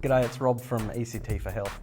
G'day, it's Rob from ECT for Health.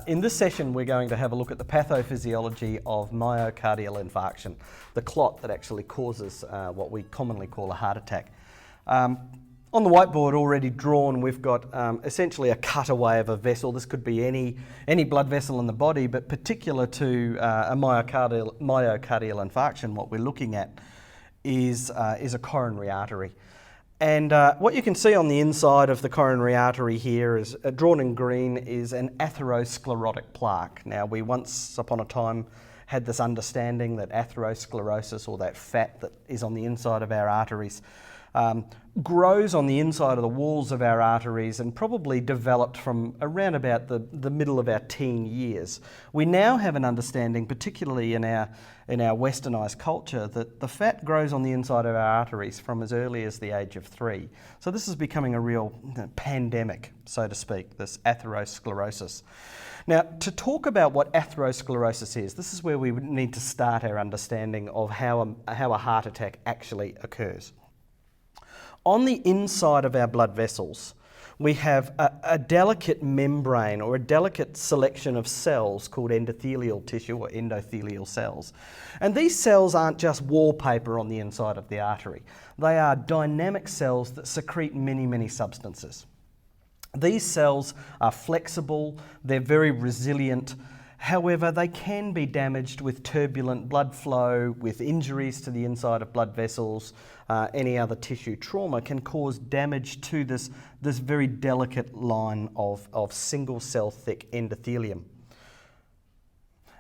In this session, we're going to have a look at the pathophysiology of myocardial infarction, the clot that actually causes what we commonly call a heart attack. On the whiteboard already drawn, we've got essentially a cutaway of a vessel. This could be any blood vessel in the body, but particular to a myocardial infarction, what we're looking at is a coronary artery. And what you can see on the inside of the coronary artery here is, drawn in green, is an atherosclerotic plaque. Now, we once upon a time had this understanding that atherosclerosis, or that fat that is on the inside of our arteries, grows on the inside of the walls of our arteries and probably developed from around about the middle of our teen years. We now have an understanding, particularly in our westernised culture, that the fat grows on the inside of our arteries from as early as the age of 3. So this is becoming a real pandemic, so to speak, this atherosclerosis. Now, to talk about what atherosclerosis is, this is where we need to start our understanding of how a heart attack actually occurs. On the inside of our blood vessels, we have a delicate membrane, or a delicate selection of cells called endothelial tissue, or endothelial cells. And these cells aren't just wallpaper on the inside of the artery. They are dynamic cells that secrete many, many substances. These cells are flexible, they're very resilient. However, they can be damaged with turbulent blood flow, with injuries to the inside of blood vessels. Any other tissue trauma can cause damage to this very delicate line of single cell thick endothelium.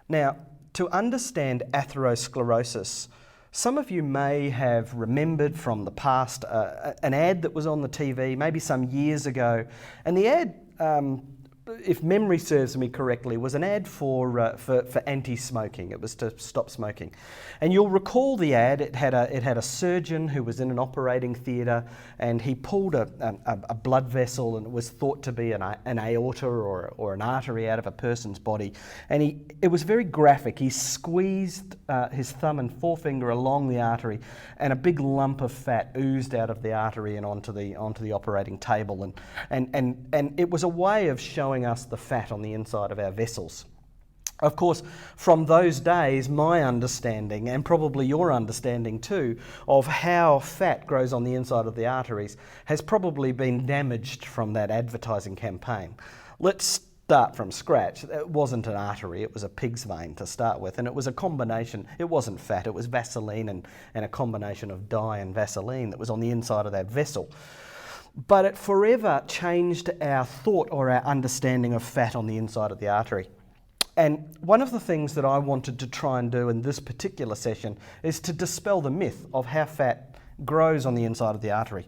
Now, to understand atherosclerosis, some of you may have remembered from the past an ad that was on the TV maybe some years ago, and the ad, if memory serves me correctly, was an ad for anti-smoking. It was to stop smoking. And you'll recall the ad, it had a surgeon who was in an operating theatre, and he pulled a blood vessel, and it was thought to be an aorta or an artery out of a person's body. And it was very graphic. He squeezed his thumb and forefinger along the artery, and a big lump of fat oozed out of the artery and onto the operating table. And it was a way of showing us the fat on the inside of our vessels. Of course, from those days, my understanding, and probably your understanding too, of how fat grows on the inside of the arteries has probably been damaged from that advertising campaign. Let's start from scratch. It wasn't an artery, it was a pig's vein to start with, and it was a combination. It wasn't fat, it was Vaseline and a combination of dye and Vaseline that was on the inside of that vessel. But it forever changed our thought or our understanding of fat on the inside of the artery. And one of the things that I wanted to try and do in this particular session is to dispel the myth of how fat grows on the inside of the artery.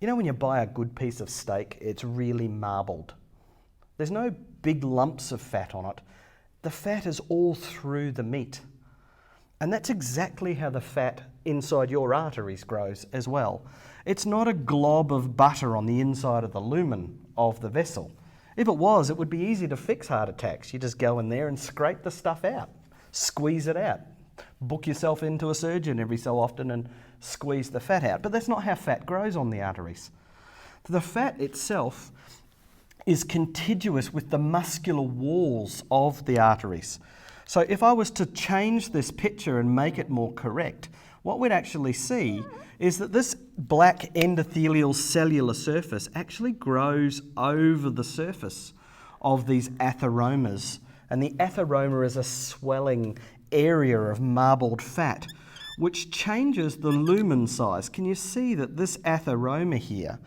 You know, when you buy a good piece of steak, it's really marbled. There's no big lumps of fat on it. The fat is all through the meat. And that's exactly how the fat inside your arteries grows as well. It's not a glob of butter on the inside of the lumen of the vessel. If it was, it would be easy to fix heart attacks. You just go in there and scrape the stuff out, squeeze it out, book yourself into a surgeon every so often and squeeze the fat out. But that's not how fat grows on the arteries. The fat itself is contiguous with the muscular walls of the arteries. So if I was to change this picture and make it more correct, what we'd actually see is that this black endothelial cellular surface actually grows over the surface of these atheromas. And the atheroma is a swelling area of marbled fat, which changes the lumen size. Can you see that this atheroma here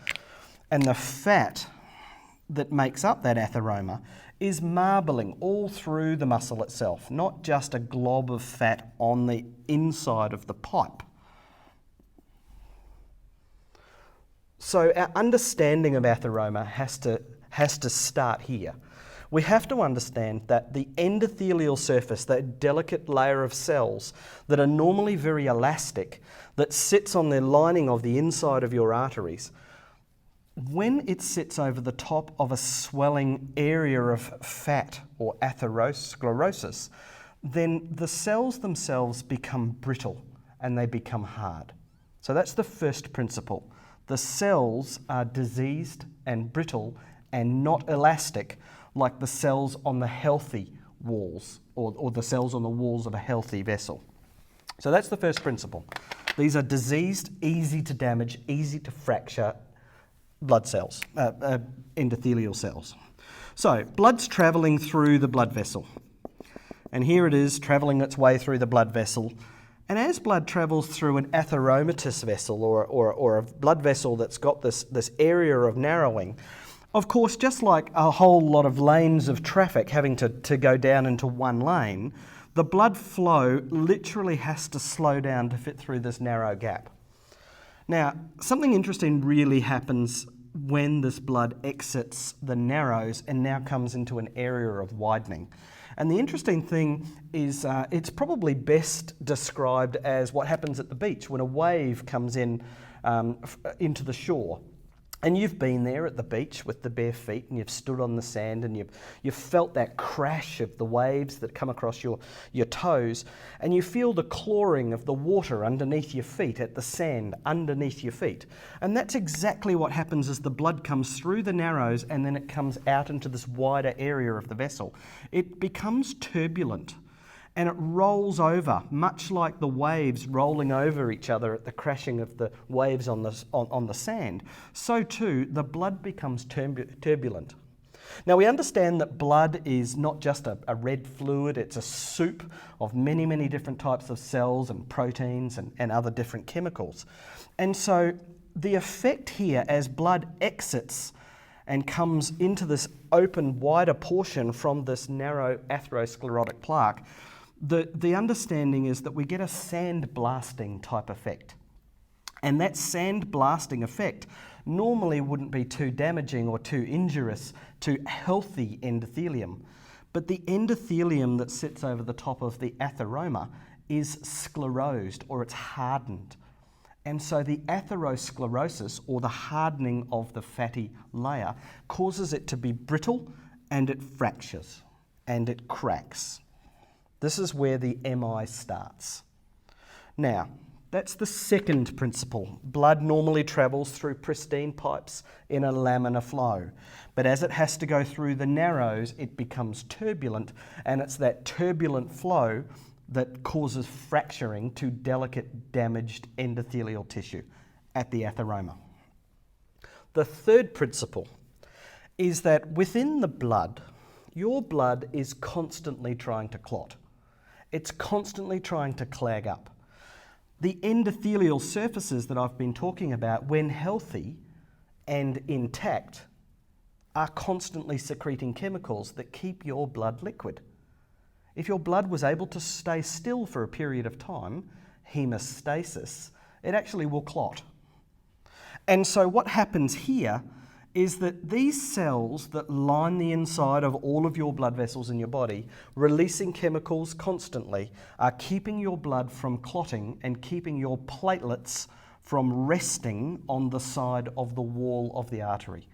and the fat that makes up that atheroma is marbling all through the muscle itself, not just a glob of fat on the inside of the pipe. So our understanding of atheroma has to start here. We have to understand that the endothelial surface, that delicate layer of cells that are normally very elastic, that sits on the lining of the inside of your arteries, when it sits over the top of a swelling area of fat or atherosclerosis, then the cells themselves become brittle and they become hard. So that's the first principle. The cells are diseased and brittle and not elastic like the cells on the healthy walls or the cells on the walls of a healthy vessel. So that's the first principle. These are diseased, easy to damage, easy to fracture blood cells, endothelial cells. So blood's travelling through the blood vessel. And here it is travelling its way through the blood vessel. And as blood travels through an atheromatous vessel or a blood vessel that's got this area of narrowing, of course, just like a whole lot of lanes of traffic having to go down into one lane, the blood flow literally has to slow down to fit through this narrow gap. Now, something interesting really happens when this blood exits the narrows and now comes into an area of widening. And the interesting thing is it's probably best described as what happens at the beach when a wave comes in into the shore. And you've been there at the beach with the bare feet and you've stood on the sand and you've felt that crash of the waves that come across your toes, and you feel the clawing of the water underneath your feet at the sand underneath your feet. And that's exactly what happens as the blood comes through the narrows and then it comes out into this wider area of the vessel. It becomes turbulent. And it rolls over, much like the waves rolling over each other at the crashing of the waves on the sand. So too, the blood becomes turbulent. Now we understand that blood is not just a red fluid, it's a soup of many, many different types of cells and proteins and other different chemicals. And so the effect here as blood exits and comes into this open, wider portion from this narrow atherosclerotic plaque, the understanding is that we get a sand blasting type effect. And that sand blasting effect normally wouldn't be too damaging or too injurious to healthy endothelium. But the endothelium that sits over the top of the atheroma is sclerosed, or it's hardened. And so the atherosclerosis, or the hardening of the fatty layer, causes it to be brittle, and it fractures and it cracks. This is where the MI starts. Now, that's the second principle. Blood normally travels through pristine pipes in a laminar flow. But as it has to go through the narrows, it becomes turbulent, and it's that turbulent flow that causes fracturing to delicate, damaged endothelial tissue at the atheroma. The third principle is that within the blood, your blood is constantly trying to clot. It's constantly trying to clag up. The endothelial surfaces that I've been talking about, when healthy and intact, are constantly secreting chemicals that keep your blood liquid. If your blood was able to stay still for a period of time, hemostasis, it actually will clot. And so what happens here is that these cells that line the inside of all of your blood vessels in your body, releasing chemicals constantly, are keeping your blood from clotting and keeping your platelets from resting on the side of the wall of the artery.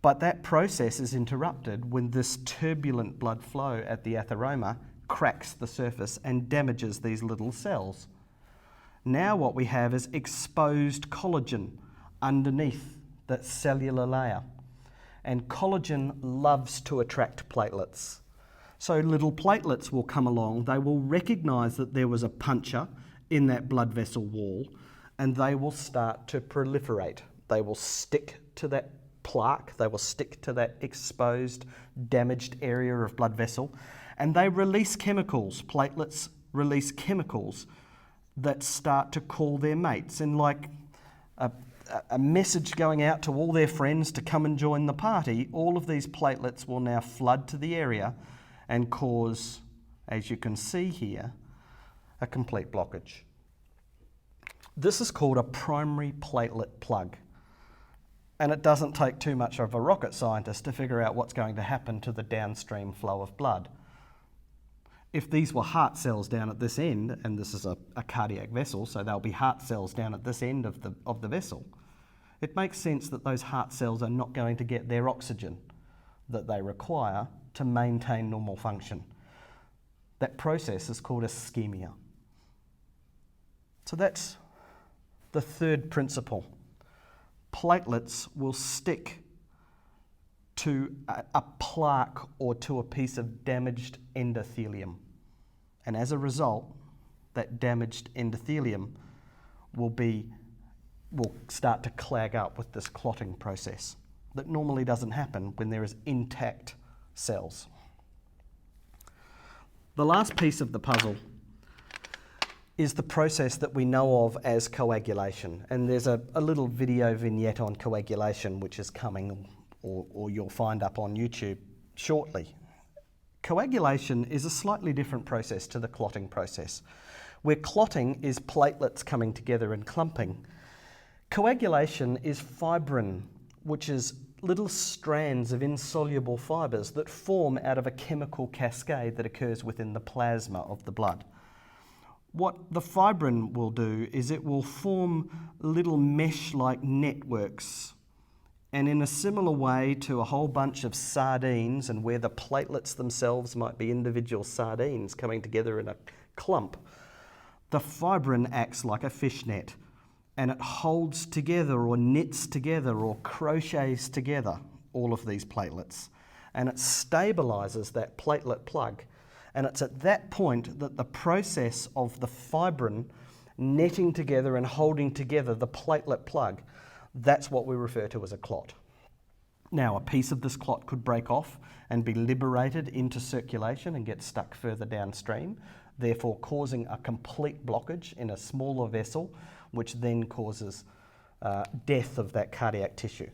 But that process is interrupted when this turbulent blood flow at the atheroma cracks the surface and damages these little cells. Now what we have is exposed collagen underneath that cellular layer. And collagen loves to attract platelets. So little platelets will come along, they will recognise that there was a puncture in that blood vessel wall, and they will start to proliferate. They will stick to that plaque, they will stick to that exposed, damaged area of blood vessel, and they release chemicals. Platelets release chemicals that start to call their mates, and like a message going out to all their friends to come and join the party, all of these platelets will now flood to the area and cause, as you can see here, a complete blockage. This is called a primary platelet plug. And it doesn't take too much of a rocket scientist to figure out what's going to happen to the downstream flow of blood. If these were heart cells down at this end, and this is a cardiac vessel, so there'll be heart cells down at this end of the vessel, it makes sense that those heart cells are not going to get their oxygen that they require to maintain normal function. That process is called ischemia. So that's the third principle. platelets will stick to a plaque or to a piece of damaged endothelium. And as a result, that damaged endothelium will start to clag up with this clotting process that normally doesn't happen when there is intact cells. The last piece of the puzzle is the process that we know of as coagulation. And there's a little video vignette on coagulation which is coming, or you'll find up on YouTube shortly. Coagulation is a slightly different process to the clotting process. Where clotting is platelets coming together and clumping, coagulation is fibrin, which is little strands of insoluble fibres that form out of a chemical cascade that occurs within the plasma of the blood. What the fibrin will do is it will form little mesh-like networks, and in a similar way to a whole bunch of sardines, and where the platelets themselves might be individual sardines coming together in a clump, the fibrin acts like a fishnet, and it holds together or knits together or crochets together all of these platelets, and it stabilises that platelet plug. And it's at that point that the process of the fibrin netting together and holding together the platelet plug, that's what we refer to as a clot. Now, a piece of this clot could break off and be liberated into circulation and get stuck further downstream, therefore causing a complete blockage in a smaller vessel, which then causes death of that cardiac tissue.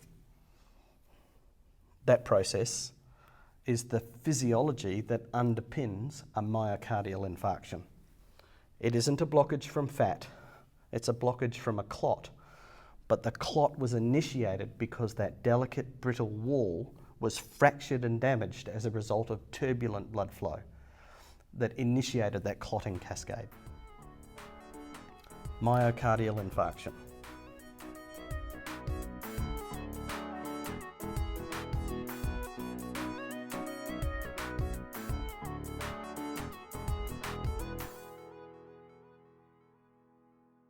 That process is the physiology that underpins a myocardial infarction. It isn't a blockage from fat, it's a blockage from a clot. But the clot was initiated because that delicate, brittle wall was fractured and damaged as a result of turbulent blood flow that initiated that clotting cascade. Myocardial infarction.